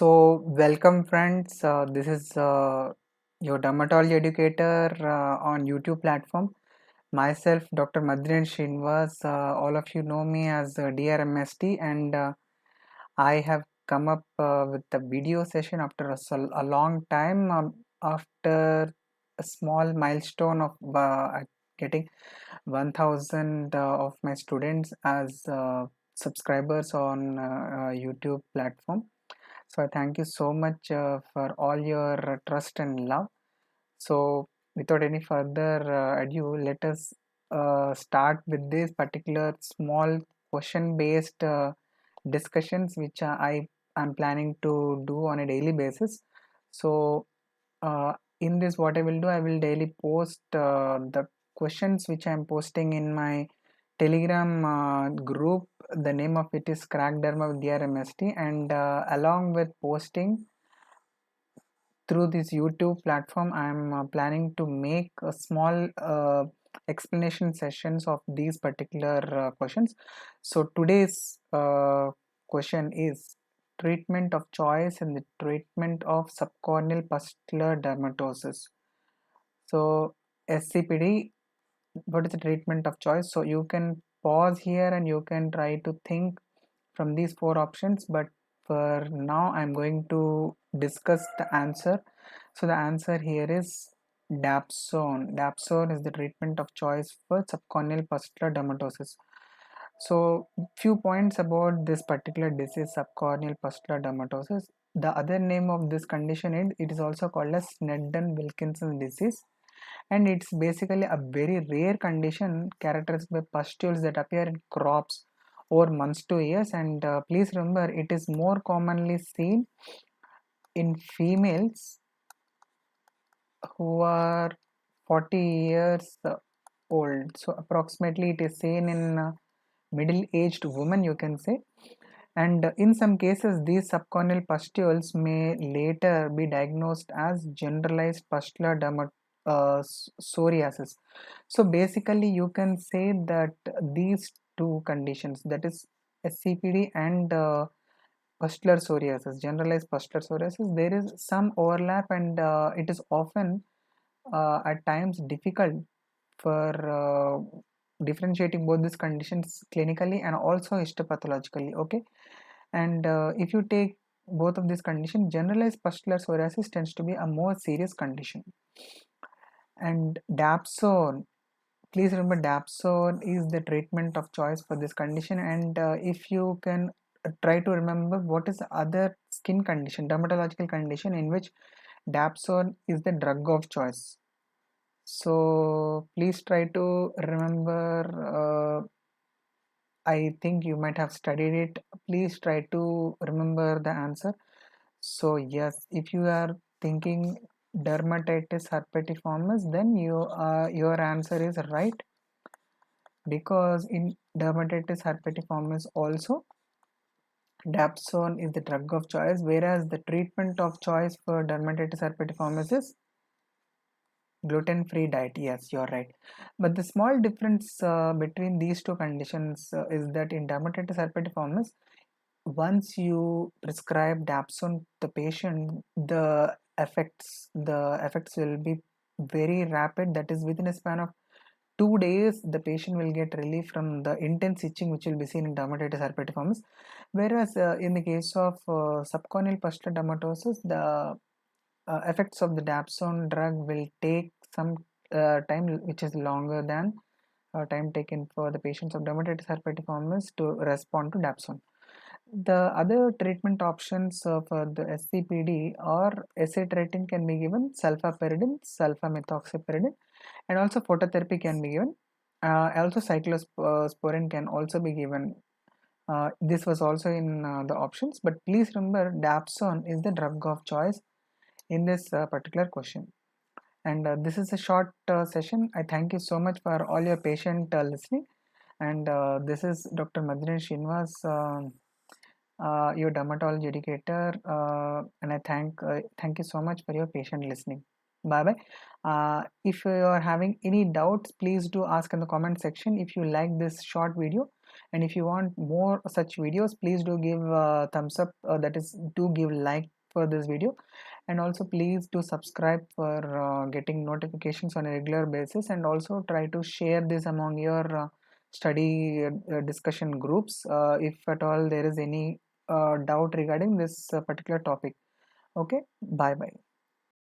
Welcome friends. This is your dermatology educator on YouTube platform. Myself, Dr. Maddineni Srinivas. All of you know me as DrMSD, and I have come up with the video session after a long time. After a small milestone of getting 1000 of my students as subscribers on YouTube platform. So I thank you so much for all your trust and love. So without any further ado, let us start with this particular small question based discussions which I am planning to do on a daily basis. So in this, what I will do, I will daily post the questions which I am posting in my Telegram group. The name of it is Crack Derma with DrMSD, and along with posting through this YouTube platform, I am planning to make a small explanation sessions of these particular questions. So today's question is treatment of choice and the treatment of subcorneal pustular dermatosis. So SCPD, what is the treatment of choice? So you can pause here and you can try to think from these four options, but for now I'm going to discuss the answer. So the answer here is Dapsone. Dapsone is the treatment of choice for subcorneal pustular dermatosis. So few points about this particular disease, subcorneal pustular dermatosis. The other name of this condition is it is also called as Sneddon-Wilkinson disease, and it's basically a very rare condition characterized by pustules that appear in crops over months to years. And please remember, it is more commonly seen in females who are 40 years old. So approximately it is seen in middle-aged women, you can say. And in some cases, these subcorneal pustules may later be diagnosed as generalized pustular psoriasis. So basically, you can say that these two conditions, that is SCPD and pustular psoriasis, generalized pustular psoriasis, there is some overlap, and it is often at times difficult for differentiating both these conditions clinically and also histopathologically. Okay, and if you take both of these conditions, generalized pustular psoriasis tends to be a more serious condition. And Dapsone, please remember, Dapsone is the treatment of choice for this condition. And if you can try to remember what is the other skin condition, dermatological condition in which Dapsone is the drug of choice. So please try to remember. I think you might have studied it. Please try to remember the answer. So yes, if you are thinking dermatitis herpetiformis, then your answer is right, because in dermatitis herpetiformis also Dapsone is the drug of choice, whereas the treatment of choice for dermatitis herpetiformis is gluten-free diet. Yes, you're right. But the small difference between these two conditions is that in dermatitis herpetiformis, once you prescribe Dapsone to the patient, the effects will be very rapid. That is, within a span of 2 days, the patient will get relief from the intense itching which will be seen in dermatitis herpetiformis. Whereas in the case of subcorneal pustular dermatosis, the effects of the Dapsone drug will take some time, which is longer than time taken for the patients of dermatitis herpetiformis to respond to Dapsone. The other treatment options for the SCPD or acetretin can be given sulfaperidine, sulfamethoxyperidine, and also phototherapy can be given. Also cyclosporin can also be given. This was also in the options, but please remember Dapsone is the drug of choice in this particular question. And this is a short session. I thank you so much for all your patient listening. And this is Dr. Maddineni Srinivas, your dermatology educator, and I thank you so much for your patient listening. Bye bye. If you are having any doubts, please do ask in the comment section. If you like this short video, And if you want more such videos, please do give thumbs up, that is, do give like for this video, and also please do subscribe for getting notifications on a regular basis, and also try to share this among your study discussion groups if at all there is any doubt regarding this particular topic. Okay, bye bye.